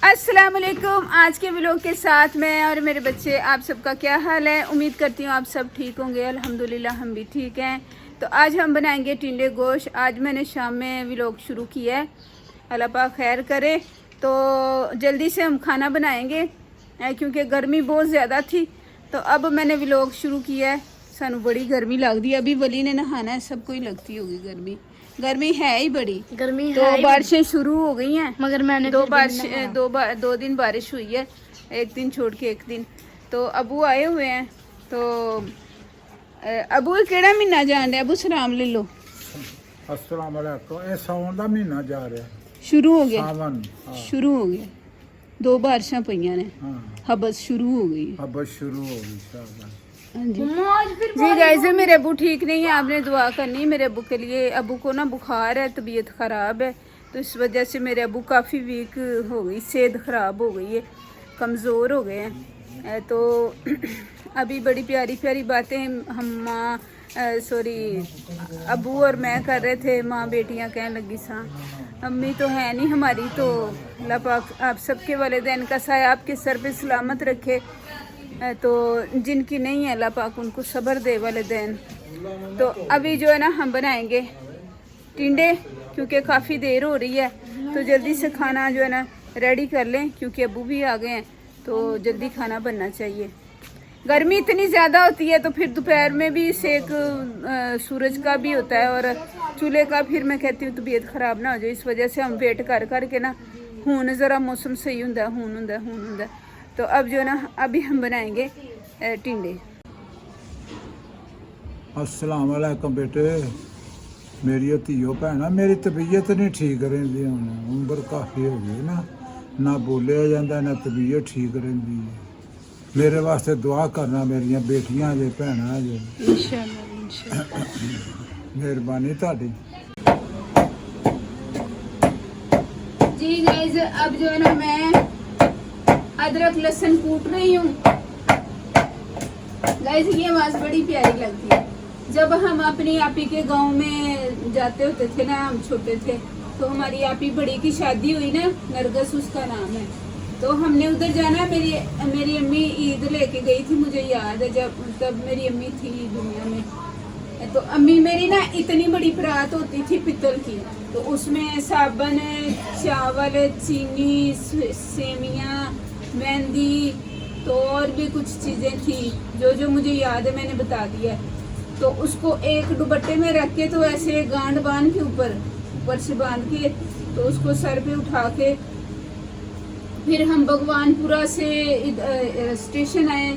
अस्सलाम वालेकुम। आज के व्लॉग के साथ मैं और मेरे बच्चे, आप सबका क्या हाल है। उम्मीद करती हूँ आप सब ठीक होंगे। अल्हम्दुलिल्लाह हम भी ठीक हैं। तो आज हम बनाएंगे टिंडे गोश्त। आज मैंने शाम में व्लॉग शुरू किया है, अल्लाह पाक खैर करे। तो जल्दी से हम खाना बनाएंगे क्योंकि गर्मी बहुत ज़्यादा थी। तो अब मैंने व्लॉग शुरू किया है। सानू बड़ी गर्मी लगती है। अभी वली ने नहाना है, सबको ही लगती होगी गर्मी। गर्मी है ही बड़ी, गर्मी तो बारिशें शुरू हो गई हैं, मगर मैंने दो दिन बारिश हुई है, एक दिन छोड़ के एक दिन। तो अबू आए हुए हैं। तो अबू केड़ा महीना जान रहा? अबू सलाम ले लो। अस्सलाम वालेकुम। ये सावन का महीना जा रहा है, शुरू हो गया, सावन शुरू हो गया। दो बारिशां पईयां ने, हाँ हबस शुरू हो गई। अब शुरू हो गई शाबाश। हाँ जी जी गाइस, मेरे अबू ठीक नहीं है, आपने दुआ करनी मेरे अबू के लिए। अबू को ना बुखार है, तबीयत ख़राब है, तो इस वजह से मेरे अबू काफ़ी वीक हो गई, सेहत ख़राब हो गई है, कमज़ोर हो गए हैं। तो अभी बड़ी प्यारी प्यारी बातें हम अबू और मैं कर रहे थे। माँ बेटियाँ कहने लगी सा, अम्मी तो है नहीं हमारी, तो अल्लाह पाक आप सबके वालिदैन का साया आपके सर पे सलामत रखे। तो जिनकी नहीं है अल्लाह पाक उनको सब्र दे वालिदैन। तो अभी जो है ना हम बनाएंगे टिंडे, क्योंकि काफ़ी देर हो रही है, तो जल्दी से खाना जो है ना रेडी कर लें, क्योंकि अबू भी आ गए हैं, तो जल्दी खाना बनना चाहिए। गर्मी इतनी ज़्यादा होती है, तो फिर दोपहर में भी सेक सूरज का भी होता है और चूल्हे का। फिर मैं कहती हूँ तबीयत ख़राब ना हो जाए, इस वजह से हम वेट कर करके ना हूँ ज़रा मौसम सही होंगे, हूँ। तो अब जो ना अभी हम बनाएंगे टिंडे। अस्सलाम वालेकुम बेटे, मेरी धीओ भैन, मेरी तबीयत नहीं ठीक रही हूँ, उम्र काफ़ी हो गई ना बोलिया जाता ना तबीयत ठीक रही है। मेरे वास्ते दुआ करना, मेरिया बेटियां जे भैन जे, मेहरबानी ताड़ी। जी गाइस, अब जो है ना मैं अदरक लहसुन कूट रही हूँ। गाइस ये आवाज़ बड़ी प्यारी लगती है। जब हम अपनी आपी के गांव में जाते होते थे ना, हम छोटे थे, तो हमारी आपी बड़ी की शादी हुई ना, नरगस उसका नाम है। तो हमने उधर जाना, मेरी अम्मी ईद लेके गई थी, मुझे याद है, तब मेरी अम्मी थी दुनिया में। तो अम्मी मेरी ना इतनी बड़ी परात होती थी पित्तल की, तो उसमें साबन, चावल, चीनी, सेमियाँ, मेहंदी, तो और भी कुछ चीज़ें थी जो मुझे याद है, मैंने बता दिया। तो उसको एक दुपट्टे में रख के, तो ऐसे गांड बांध के ऊपर से बांध के, तो उसको सर पे उठा के फिर हम भगवानपुरा से स्टेशन आए।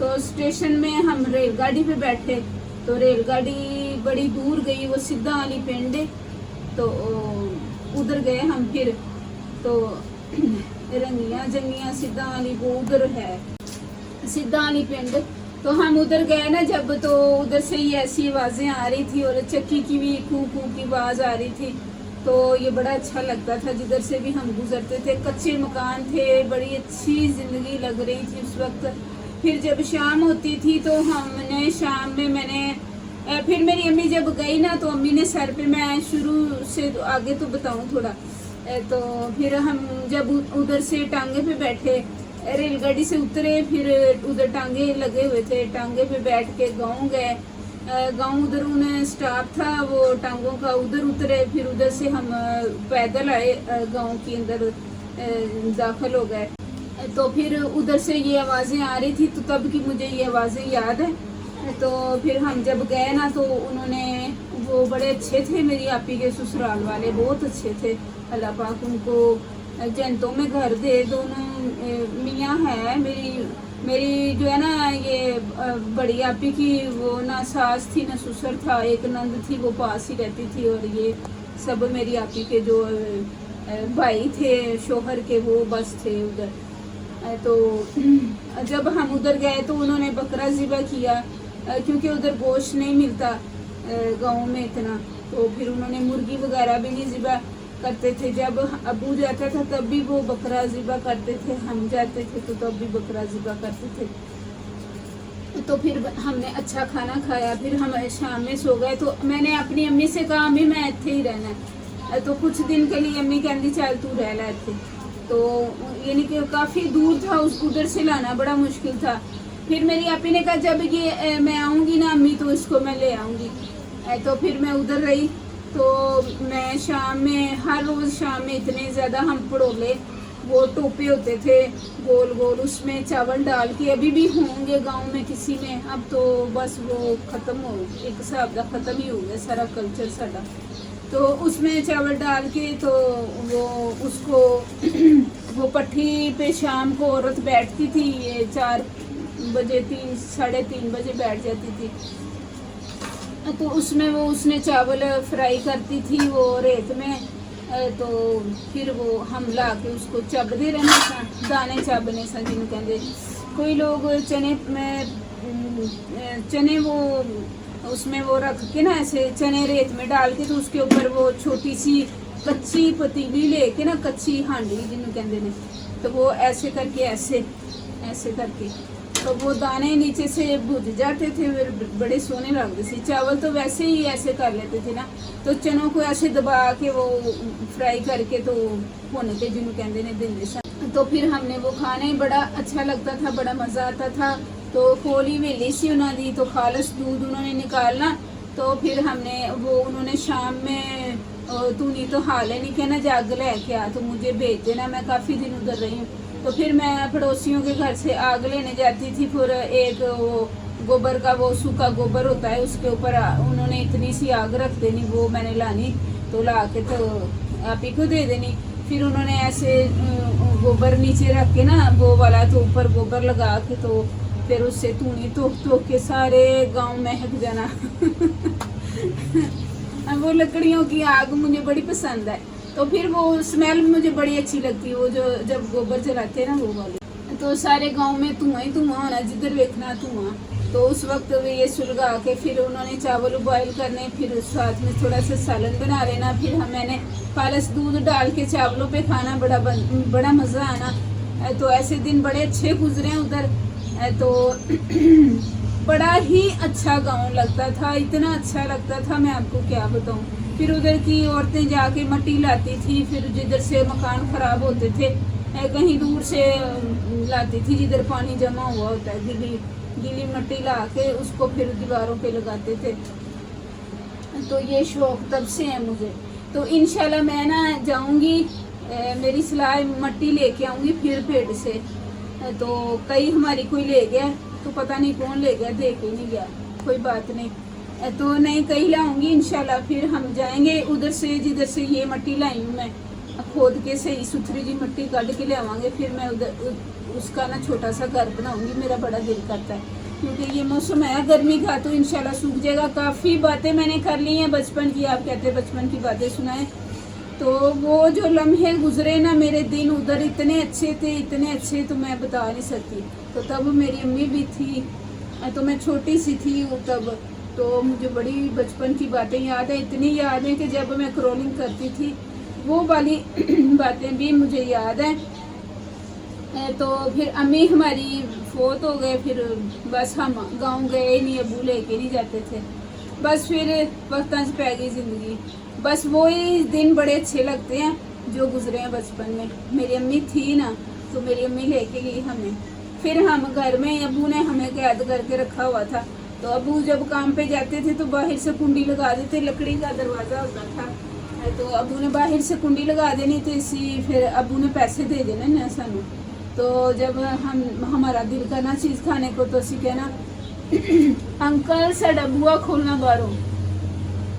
तो स्टेशन में हम रेलगाड़ी पे बैठे, तो रेलगाड़ी बड़ी दूर गई, वो सिद्धा वाली पिंड है, तो उधर गए हम। फिर तो रंगिया जंगिया सिद्धा वाली वो उधर है, सिद्धा वाली पिंड। तो हम उधर गए ना जब, तो उधर से ही ऐसी आवाज़ें आ रही थी और चक्की की भी कू की आवाज़ आ रही थी। तो ये बड़ा अच्छा लगता था, जिधर से भी हम गुजरते थे। कच्चे मकान थे, बड़ी अच्छी ज़िंदगी लग रही थी उस वक्त। फिर जब शाम होती थी, तो हमने शाम में फिर मेरी अम्मी जब गई ना, तो अम्मी ने सर पे, मैं शुरू से आगे तो बताऊं थोड़ा। तो फिर हम जब उधर से टांगे पे बैठे, रेलगाड़ी से उतरे, फिर उधर टांगे लगे हुए थे, टांगे पे बैठ के गाँव गए। गाँव उधर उन्हें स्टाफ था वो टांगों का, उधर उतरे, फिर उधर से हम पैदल आए, गाँव के अंदर दाखिल हो गए। तो फिर उधर से ये आवाज़ें आ रही थी, तो तब की मुझे ये आवाज़ें याद है। तो फिर हम जब गए ना, तो उन्होंने, वो बड़े अच्छे थे, मेरी आपी के ससुराल वाले बहुत अच्छे थे, अल्लाह पाक उनको जन्नतों में घर दे। दोनों मियाँ है मेरी जो है ना, ये बड़ी आपी की वो ना सास थी ना ससुर था, एक नंद थी, वो पास ही रहती थी, और ये सब मेरी आपी के जो भाई थे शोहर के, वो बस थे उधर। तो जब हम उधर गए, तो उन्होंने बकरा ज़िबा किया, क्योंकि उधर गोश्त नहीं मिलता गाँव में इतना। तो फिर उन्होंने मुर्गी वगैरह भी नहीं ज़िबा करते थे। जब अबू जाता था तब भी वो बकरा ज़िबा करते थे, हम जाते थे तो तब भी बकरा ज़िबा करते थे। तो फिर हमने अच्छा खाना खाया, फिर हम शाम में सो गए। तो मैंने अपनी अम्मी से कहा, अम्मी मैं इत्थे ही रहना है। तो कुछ दिन के लिए अम्मी कहती चल तू रह लै इत्थे। तो यानी कि काफ़ी दूर था, उस उधर से लाना बड़ा मुश्किल था। फिर मेरी आपी ने कहा जब ये मैं आऊँगी ना अम्मी तो इसको मैं ले आऊँगी। तो फिर मैं उधर रही। तो मैं शाम में हर रोज़ शाम में इतने ज़्यादा हम पड़ोले वो टोपे होते थे गोल गोल, उसमें चावल डाल के, अभी भी होंगे गांव में किसी में, अब तो बस वो ख़त्म हो, एक हिसाब का ख़त्म ही हो गया सारा कल्चर साड़ा। तो उसमें चावल डाल के तो वो उसको वो पट्टी पे शाम को औरत बैठती थी, ये 4 बजे 3 साढ़े 3 बजे बैठ जाती थी। तो उसमें वो उसने चावल फ्राई करती थी वो रेत में। तो फिर वो हम ला के उसको चबदे रहना था, दाने चाबने सा जिन्हों कहते। कोई लोग चने वो उसमें वो रख के ना ऐसे चने रेत में डाल के, तो उसके ऊपर वो छोटी सी कच्ची पतीली लेके ना, कच्ची हांडी जिन्हों कहते हैं, तो वो ऐसे करके ऐसे करके तो वो दाने नीचे से भुज जाते थे, फिर बड़े सोने लगते थे। चावल तो वैसे ही ऐसे कर लेते थे ना, तो चनों को ऐसे दबा के वो फ्राई करके तो भुन के जिन्हों कहते हैं दिन सा। तो फिर हमने वो खाने बड़ा अच्छा लगता था, बड़ा मज़ा आता था। तो खोली वेली सी उन्होंने, तो खालस दूध उन्होंने निकालना। तो फिर हमने वो उन्होंने शाम में तू नहीं तो हाल है नहीं कहना जग लेके आ, तो मुझे भेज देना, मैं काफ़ी दिन उधर रही हूँ। तो फिर मैं पड़ोसियों के घर से आग लेने जाती थी। फिर एक वो गोबर का वो सूखा गोबर होता है, उसके ऊपर उन्होंने इतनी सी आग रख देनी, वो मैंने लानी, तो ला के तो आप ही को दे देनी। फिर उन्होंने ऐसे गोबर नीचे रख के ना वो वाला, तो ऊपर गोबर लगा के, तो फिर उससे तूनी तो के सारे गांव महक जाना। वो लकड़ियों की आग मुझे बड़ी पसंद है। तो फिर वो स्मेल मुझे बड़ी अच्छी लगती है, वो जो जब गोबर जलाते हैं ना वो वाली। तो सारे गांव में धुआं ही धुआं होना, जिधर देखना धुआं। तो उस वक्त ये सुलगा के फिर उन्होंने चावल बॉयल करने, फिर साथ में थोड़ा सा सालन बना लेना। फिर मैंने खालस दूध डाल के चावलों पे खाना, बड़ा मज़ा आना। तो ऐसे दिन बड़े अच्छे गुजरे हैं उधर। तो बड़ा ही अच्छा गांव लगता था, इतना अच्छा लगता था मैं आपको क्या बताऊं। फिर उधर की औरतें जाके मट्टी लाती थी, फिर जिधर से मकान ख़राब होते थे कहीं दूर से लाती थी, जिधर पानी जमा हुआ होता है, गीली मट्टी ला के उसको फिर दीवारों पे लगाते थे। तो ये शौक तब से है मुझे। तो इंशाल्लाह मैं ना जाऊंगी, मेरी सलाह मट्टी लेके आऊंगी फिर पेड़ से। तो कई हमारी कोई ले गया, तो पता नहीं कौन ले गया, दे के नहीं गया, कोई बात नहीं। तो नहीं कहीं लाऊंगी इंशाल्लाह, फिर हम जाएंगे उधर से जिधर से ये मट्टी लाई हूँ मैं, खोद के सही सुथरी जी मट्टी काट के ले आवांगे। फिर मैं उधर उसका ना छोटा सा घर बनाऊंगी, मेरा बड़ा दिल करता है, क्योंकि ये मौसम है गर्मी का, तो इंशाल्लाह सूख जाएगा। काफ़ी बातें मैंने कर ली हैं बचपन की, आप कहते हैं बचपन की बातें सुनाएं। तो वो जो लम्हे गुजरे ना मेरे दिन उधर इतने अच्छे थे, इतने अच्छे, तो मैं बता नहीं सकती। तो तब मेरी अम्मी भी थी, तो मैं छोटी सी थी तब। तो मुझे बड़ी बचपन की बातें याद है, इतनी याद है कि जब मैं क्रॉलिंग करती थी वो वाली बातें भी मुझे याद है। तो फिर अम्मी हमारी फोत हो गए, फिर बस हम गांव गए ही नहीं, अबू लेके नहीं जाते थे। बस फिर वक्तां च पै गई ज़िंदगी। बस वही दिन बड़े अच्छे लगते हैं जो गुजरे हैं बचपन में। मेरी अम्मी थी ना, तो मेरी अम्मी लेके गई हमें। फिर हम घर में अबू ने हमें कैद करके रखा हुआ था। तो अबू जब काम पे जाते थे तो बाहर से कुंडी लगा देते, लकड़ी का दरवाज़ा होता था। तो अबू ने बाहर से कुंडी लगा देनी, तो इसी फिर अबू ने पैसे दे देने ना सानू। तो जब हमारा दिल करना चीज़ खाने को, तो असी कहना अंकल साडा बुआ खोलना बाहरों।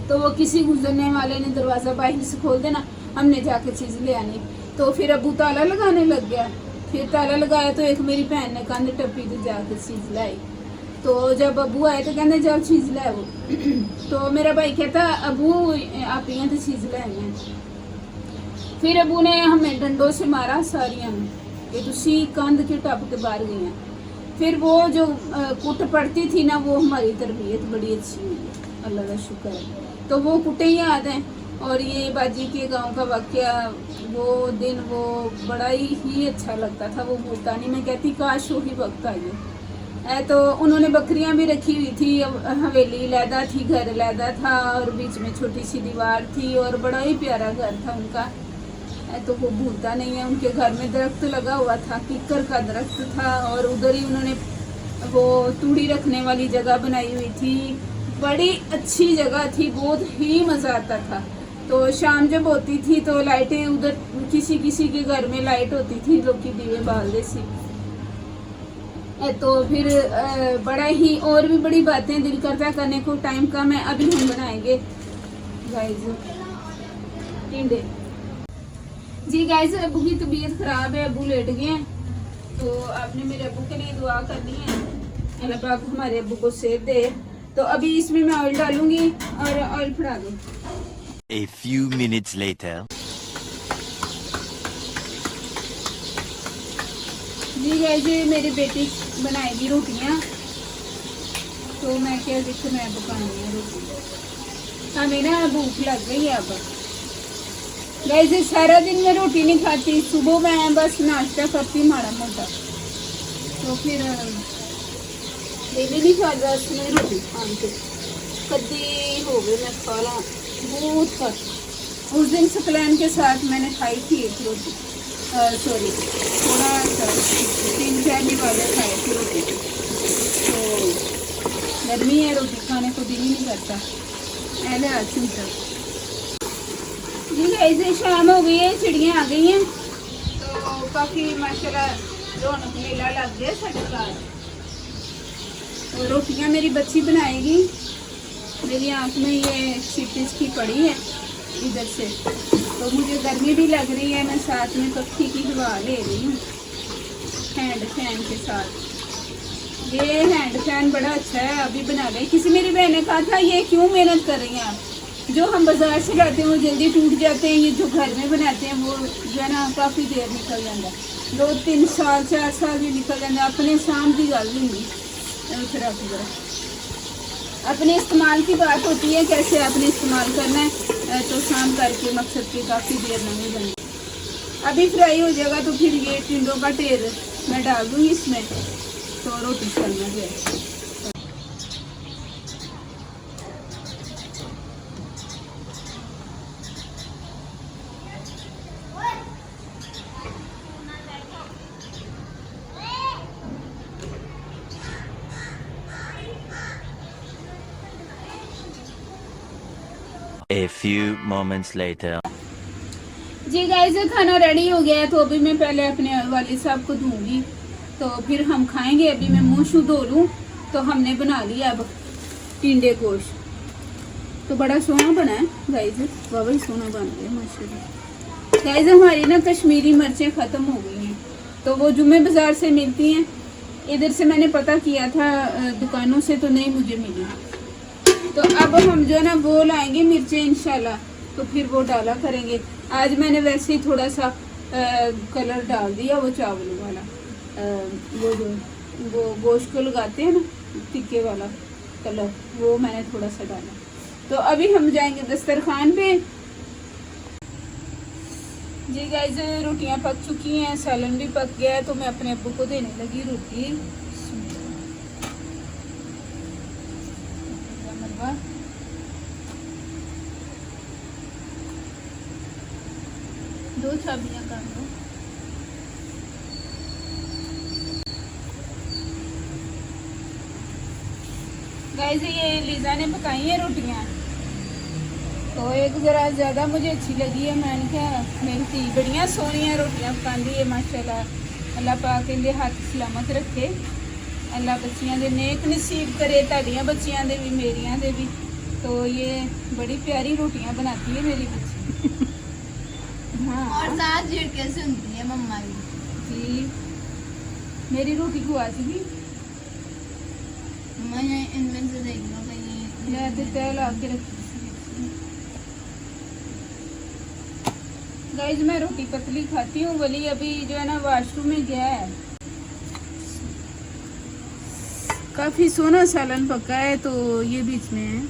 तो वो किसी गुजरने वाले ने दरवाज़ा बाहर से खोल देना, हमने जाके चीज़ ले आनी। तो फिर अबू ताला लगाने लग गया। फिर ताला लगाया तो एक मेरी भैन ने कंध टप्पी तो जाके चीज़ लाई। तो जब अबू आए तो कहते जाओ चीज़ ले आओ। तो मेरा भाई कहता अबू आप यहाँ तो चीज़ ले आए। फिर अबू ने हमें डंडों से मारा सारिया में कि तुसी कंध के टप के बाहर गई हैं। फिर वो जो कुट पड़ती थी ना, वो हमारी तरबियत बड़ी अच्छी हुई, अल्लाह का शुक्र है। तो वो कुटें याद हैं। और ये बाजी के गांव का वाक़या, वो दिन वो बड़ा ही अच्छा लगता था, वो भूलता नहीं। मैं कहती काश वही वक्त आइए। तो उन्होंने बकरियां भी रखी हुई थी, हवेली लैदा थी, घर लैदा था, और बीच में छोटी सी दीवार थी, और बड़ा ही प्यारा घर था उनका। तो वो भूलता नहीं है। उनके घर में दरख्त लगा हुआ था, किक्कर का दरख्त था, और उधर ही उन्होंने वो तूड़ी रखने वाली जगह बनाई हुई थी। बड़ी अच्छी जगह थी, बहुत ही मज़ा आता था। तो शाम जब होती थी तो लाइटें उधर किसी किसी के घर में लाइट होती थी, लोग की दीवे बाल सी। तो फिर बड़ा ही और भी बड़ी बातें दिल करता करने को, टाइम कम है। अभी हम बनाएंगे गाइस टिंडे। जी गाइस, अबू की तबीयत खराब है, अबू लेट गए हैं, तो आपने मेरे अबू के लिए दुआ करनी है, अल्लाह पाक हमारे अबू को सेहत दे। तो अभी इसमें मैं ऑयल डालूंगी और ऑयल फड़ा दूँ। A few minutes later. जी गाइस, मेरी बेटी बनाएगी रोटियां, तो मैं क्या देखो मैं पकानी है रोटी। हमें ना भूख लग गई है अब। गाइस, सारा दिन मैं रोटी नहीं खाती, सुबह मैं बस नाश्ता करती माड़ा मोटा, तो फिर डेली नहीं खा रहा उसमें रोटी खान के। कभी हो गए मैं खा ला बहुत कर। उस दिन सकलैन के साथ मैंने खाई थी एक रोटी, सॉरी थोड़ा सा 3-4 निवाले खाए थे रोटी। तो गर्मी है, रोटी खाने को दिल ही नहीं करता। पहले आती तक जी गाइस, शाम हो गई है, चिड़ियाँ आ गई हैं, तो काफ़ी माशाल्लाह रौनक मेला लग गया साढ़े घर। तो रोटियाँ मेरी बच्ची बनाएगी, मेरी आँख में ये छिपिस की पड़ी है इधर से, तो मुझे गर्मी भी लग रही है। मैं साथ में पक्षी की हवा ले रही हूँ हैंड फैन के साथ। ये हैंड फैन बड़ा अच्छा है, अभी बना ले। किसी मेरी बहन ने कहा था ये क्यों मेहनत कर रही हैं आप, जो हम बाजार से लाते हैं वो जल्दी टूट जाते हैं, ये जो घर में बनाते हैं वो जो है ना काफ़ी देर निकल जाता है, 2-3 साल 4 साल भी निकल जाता है। अपने शाम की गल नहीं, अपने इस्तेमाल की बात होती है, कैसे आपने इस्तेमाल करना है, तो शाम करके मकसद की काफ़ी देर नहीं बनी। अभी फ्राई हो जाएगा तो फिर ये टिंडों का ढेर मैं डाल दूँगी इसमें, तो रोटी चलना जाए। A few moments later. जी गाइस, खाना रेडी हो गया है, तो अभी मैं पहले अपने वालिद साहब को दूंगी, तो फिर हम खाएंगे। अभी मैं मुंह शू धो लूँ। तो हमने बना लिया अब टिंडे गोश्त, तो बड़ा सोना बना है गाइस, वाह ही सोना बन गया माशाल्लाह। गाइस, हमारी ना कश्मीरी मिर्चें ख़त्म हो गई हैं, तो वो जुम्मे बाज़ार से मिलती हैं। इधर से मैंने पता किया था दुकानों से, तो नहीं मुझे मिली। तो अब हम जो है ना वो लाएंगे मिर्चें इंशाल्लाह, तो फिर वो डाला करेंगे। आज मैंने वैसे ही थोड़ा सा कलर डाल दिया, वो चावल वाला, वो जो वो गोश्त को लगाते हैं ना टिक्के वाला कलर, वो मैंने थोड़ा सा डाला। तो अभी हम जाएंगे दस्तरखान पे। जी गाइस, रोटियां पक चुकी हैं, सालन भी पक गया है, तो मैं अपने अब्बू को देने लगी रोटी। दो चाबियां कर दो। गाइस, ये लीजा ने पकाई है रोटियां, तो एक जरा ज़्यादा मुझे अच्छी लगी है। मैंने कहा मेरी धी बड़ियां सोहनियां रोटियां पकाती है माशाल्लाह। अल्लाह पाक इनके हाथ सलामत रखे, अल्लाह बच्चियां दे नेक नसीब करे, ताड़ियां बच्चियां दे भी मेरियां दे भी। तो ये बड़ी प्यारी रोटियां बनाती है मेरी बच्ची। हाँ, और साथ झीड़ कैसे सुनती है मम्मा की जी, मेरी रोटी को आ चुकी। मैं इनमें से देख लो कहीं मैं तो तेल आके रखी। गाइस, मैं रोटी पतली खाती हूँ। वली अभी जो है ना वॉशरूम में गया है। काफी सोना सालन पका है, तो ये बीच में है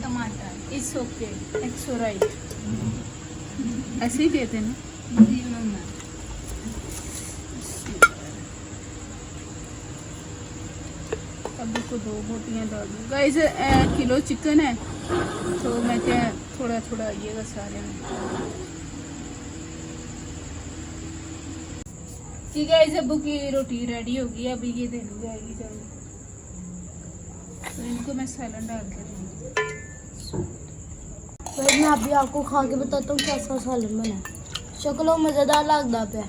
टमाटर। इट्स ओके, इट्स ऑलराइट, ऐसे ही कहते हैं ना। जी मम्मा। अभी को 2 बोटियाँ डाल दूँ। गाइस, किलो चिकन है, तो मैं क्या थोड़ा थोड़ा आइएगा सारे में। कि गाइस अब्बू की रोटी रेडी होगी, अभी ये देने जाएगी जाने। तो इनको मैं सैलन डाल कर दूंगी। भाई मैं अभी आपको खा के बताता हूँ कैसा सालन बना है। शक्लों मजेदार लगता पे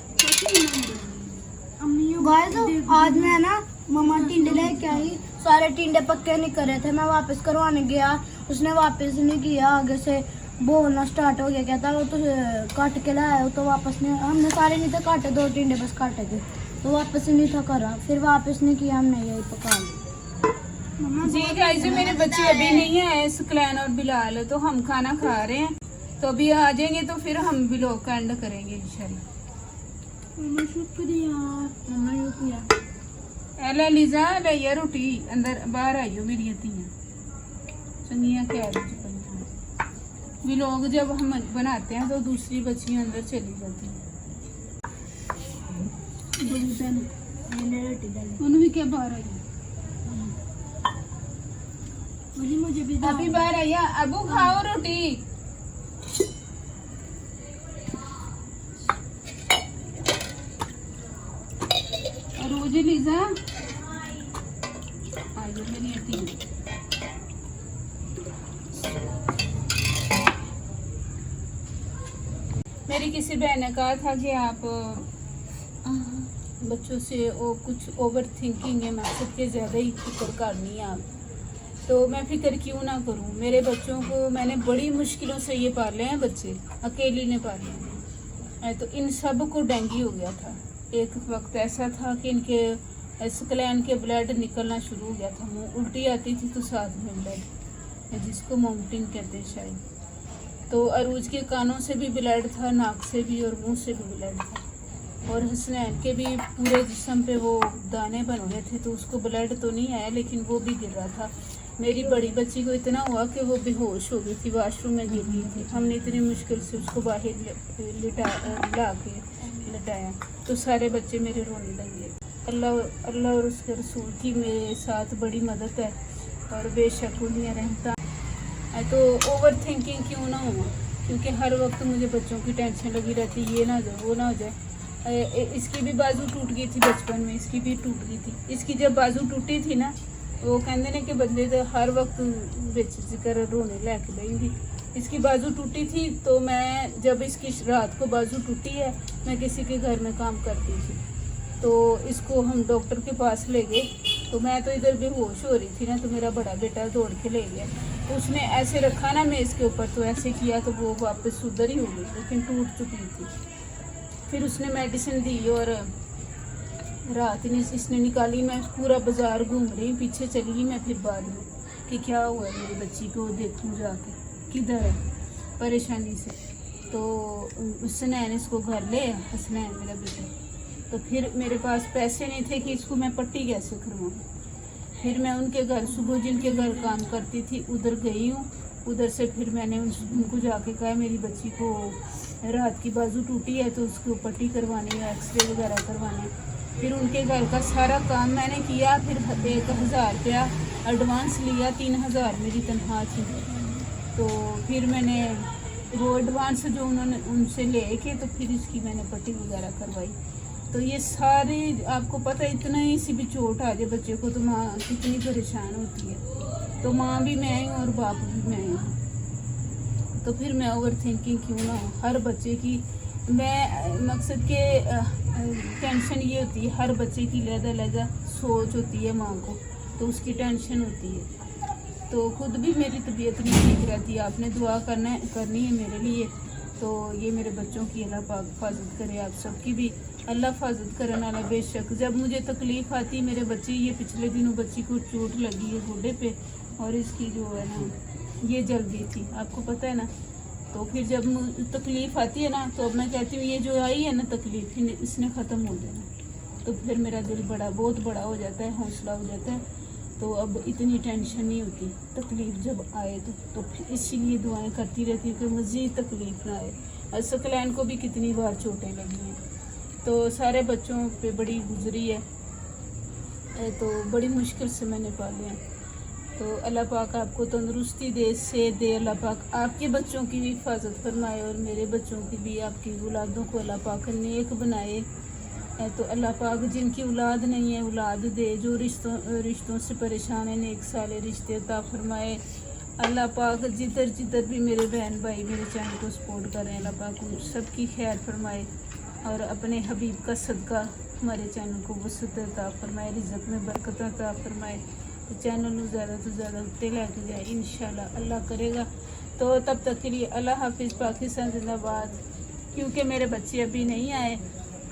गाइस आज मैं ना मम्मा टिंडे लेके आई, सारे टिंडे पक्के नहीं कर रहे थे, मैं वापस करवाने गया, उसने वापस नहीं किया, आगे से बोलना स्टार्ट हो गया, कहता वो तो काट के लाया तो वापस नहीं, हमने सारे नहीं थे काटे, 2 टिंडे बस काटे थे तो वापस नहीं था करा, फिर वापस नहीं किया, हमने यही पका लिया। जी गाइस मेरे बच्चे अभी नहीं आए, सुकलैन और बिलाल, तो हम खाना खा रहे हैं, तो अभी आ जाएंगे तो फिर हम व्लॉग का एंड करेंगे इंशाल्लाह। मम्मा शुक्रिया, मम्मा शुक्रिया। एला लीजा लैया रोटी अंदर बाहर आइयो मेरी धीयां चंगियां क्या व्लॉग जब हम बनाते हैं तो दूसरी बच्चियां अंदर चली जाती हैं। उन्होंने भी क्या बाहर आई, मुझे भी अभी बाहर आइया, अबू खाओ रोटी। रोज लीजा आइयो मेरी धीयां। मेरी किसी बहन ने कहा था कि आप बच्चों से वो कुछ ओवर थिंकिंग है, मकसद के ज़्यादा ही फिक्र करनी है आप, तो मैं फिक्र क्यों ना करूं। मेरे बच्चों को मैंने बड़ी मुश्किलों से ये पाले हैं, बच्चे अकेली ने पाले हैं। तो इन सब को डेंगू हो गया था, एक वक्त ऐसा था कि इनके स्कलैन के ब्लड निकलना शुरू हो गया था, मुँह उल्टी आती थी तो साथ में ब्लड, जिसको मोमटिन कहते हैं शायद। तो अरूज के कानों से भी ब्लड था, नाक से भी और मुंह से भी ब्लड था, और हसनैन के भी पूरे जिस्म पे वो दाने बन गए थे, तो उसको ब्लड तो नहीं आया लेकिन वो भी गिर रहा था। मेरी बड़ी बच्ची को इतना हुआ कि वो बेहोश हो गई थी, वॉशरूम में गिर गई थी, हमने इतनी मुश्किल से उसको बाहर ला के लटाया, तो सारे बच्चे मेरे रोने लगे। अल्लाह और उसके रसूल की मेरे साथ बड़ी मदद है, और बेशक उन्हें रहता तो ओवर थिंकिंग क्यों ना हो, क्योंकि हर वक्त मुझे बच्चों की टेंशन लगी रहती, ये ना हो जाए वो ना हो जाए। इसकी भी बाजू टूट गई थी बचपन में, इसकी भी टूट गई थी। इसकी जब बाजू टूटी थी ना, वो कहते ने कि बंदे तो हर वक्त बिच जिक्र रोने लैके बहेंगी। इसकी बाजू टूटी थी, तो मैं जब इसकी रात को बाजू टूटी है, मैं किसी के घर में काम करती थी, तो इसको हम डॉक्टर के पास ले गए, तो मैं तो इधर बेहोश हो रही थी ना, तो मेरा बड़ा बेटा दौड़ के ले गया, तो उसने ऐसे रखा ना मेज़ के ऊपर, तो ऐसे किया तो वो वापस उधर ही हो गई, लेकिन टूट चुकी थी। फिर उसने मेडिसिन दी और रात इसने निकाली, मैं पूरा बाजार घूम रही, पीछे चली गई मैं फिर बाद में कि क्या हुआ है मेरी बच्ची को, देखूँ जाके किधर है परेशानी से। तो हसनैन इसको घर ले, हसनैन मेरा बेटा, तो फिर मेरे पास पैसे नहीं थे कि इसको मैं पट्टी कैसे करवाऊँ। फिर मैं उनके घर सुबह जिनके घर काम करती थी उधर गई हूँ, उधर से फिर मैंने उनको जाके कहा मेरी बच्ची को रात की बाजू टूटी है तो उसको पट्टी करवानी है, एक्सरे वगैरह करवाने। फिर उनके घर का सारा काम मैंने किया, फिर 1000 रुपया एडवांस लिया, 3000 मेरी तनख्वाह थी। तो फिर मैंने वो एडवांस जो उन्होंने उनसे ले के तो फिर इसकी मैंने पट्टी वगैरह करवाई। तो ये सारे आपको पता है, इतना ही सी भी चोट आ जाए बच्चे को तो माँ कितनी परेशान होती है। तो माँ भी मैं हूँ और बाप भी मैं हूँ, तो फिर मैं ओवर थिंकिंग क्यों ना हूँ हर बच्चे की। मैं मकसद के टेंशन ये होती है, हर बच्चे की अलग सोच होती है माँ को, तो उसकी टेंशन होती है। तो खुद भी मेरी तबीयत नहीं ठीक रहती, आपने दुआ करनी है मेरे लिए। तो ये मेरे बच्चों की अल्लाह पाक हिफाजत करे, आप सबकी भी अल्लाह हिफाजत करने वाला। बेशक जब मुझे तकलीफ़ आती मेरे बच्चे, ये पिछले दिनों बच्ची को चोट लगी है गोडे पे, और इसकी जो है ना ये जल गई थी, आपको पता है ना। तो फिर जब तकलीफ़ आती है ना, तो अब मैं कहती हूँ ये जो आई है ना तकलीफ़, इसने ख़त्म हो जाना, तो फिर मेरा दिल बहुत बड़ा हो जाता है, हौसला हो जाता है। तो अब इतनी टेंशन नहीं होती तकलीफ़ जब आए तो फिर इसीलिए दुआएं करती रहती हूँ कि मज़ीद तकलीफ़ ना आए। और सकलैन को भी कितनी बार चोटें लगी हैं, तो सारे बच्चों पे बड़ी गुजरी है, तो बड़ी मुश्किल से मैंने पाले हैं। तो अल्लाह पाक आपको तंदुरुस्ती दे, सेहत दे, अल्लाह पाक आपके बच्चों की भी हिफाजत फरमाए और मेरे बच्चों की भी, आपकी औलादों को अल्लाह पाक नेक बनाए, तो अल्लाह पाक जिनकी औलाद नहीं है औलाद दे, जो रिश्तों से परेशान है नेक साले रिश्ते अता फरमाए। अल्लाह पाक जिधर जिधर भी मेरे बहन भाई मेरे चैनल को सपोर्ट करें, अल्लाह पाक उन सबकी खैर फरमाए और अपने हबीब का सदका हमारे चैनल को वसत अता फरमाए, रिज़्क़ में बरकत अता फरमाए, तो चैनल को ज़्यादा से ज़्यादा उत्ते लेके जाए इंशाल्लाह अल्लाह करेगा। तो तब तक के लिए अल्लाह हाफिज़, पाकिस्तान जिंदाबाद। क्योंकि मेरे बच्चे अभी नहीं आए,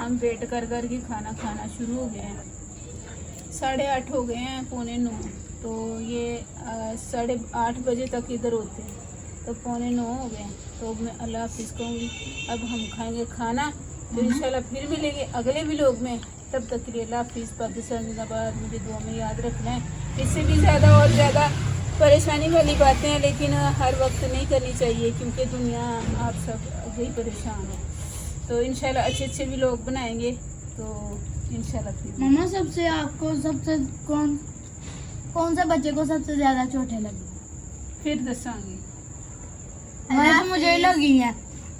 हम वेट कर कर के खाना खाना शुरू हो गए हैं। 8:30 हो गए हैं, 8:45, तो ये 8:30 बजे तक इधर होते हैं, तो 8:45 हो गए हैं। तो मैं अल्लाह हाफिज़ कहूँगी। अब हम खाएंगे खाना, तो इंशाल्लाह फिर मिलेंगे अगले व्लॉग में। तब तक के लिए अल्लाह हाफिज़, पाकिस्तान जिंदाबाद। मुझे दुआ में याद रखना है। इससे भी ज़्यादा और ज़्यादा परेशानी वाली बातें हैं, लेकिन हर वक्त नहीं करनी चाहिए, क्योंकि दुनिया आप सब यही परेशान है। तो इंशाल्लाह अच्छे अच्छे भी लोग बनाएंगे, तो इंशाल्लाह फिर मम्मा सबसे आपको सबसे कौन सा बच्चे को सबसे ज्यादा चोटें लगी? फिर दसांगी। मैं मुझे लगी है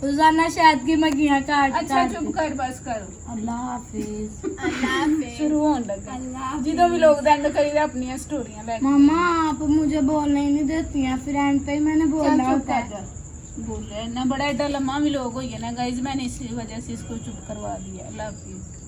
रोजाना शहद की मक्खियाँ काट अच्छा चुप कर, बस करो। अल्लाह हाफिज। अल्लाह हाफिज़। शुरू होने लगा जिदों भी लोग दंड करी अपनी स्टोरियां लेके। मम्मा आप मुझे बोलने ही नहीं देती हैं, फिर एंड पे ही मैंने चल बोलना चुप होता कर है। जा। बोल रहे हैं ना, बड़ा एडा लम्मा भी लोग हो गया ना गाइज, मैंने इसी वजह से इसको चुप करवा दिया। अल्लाह हाफिज़।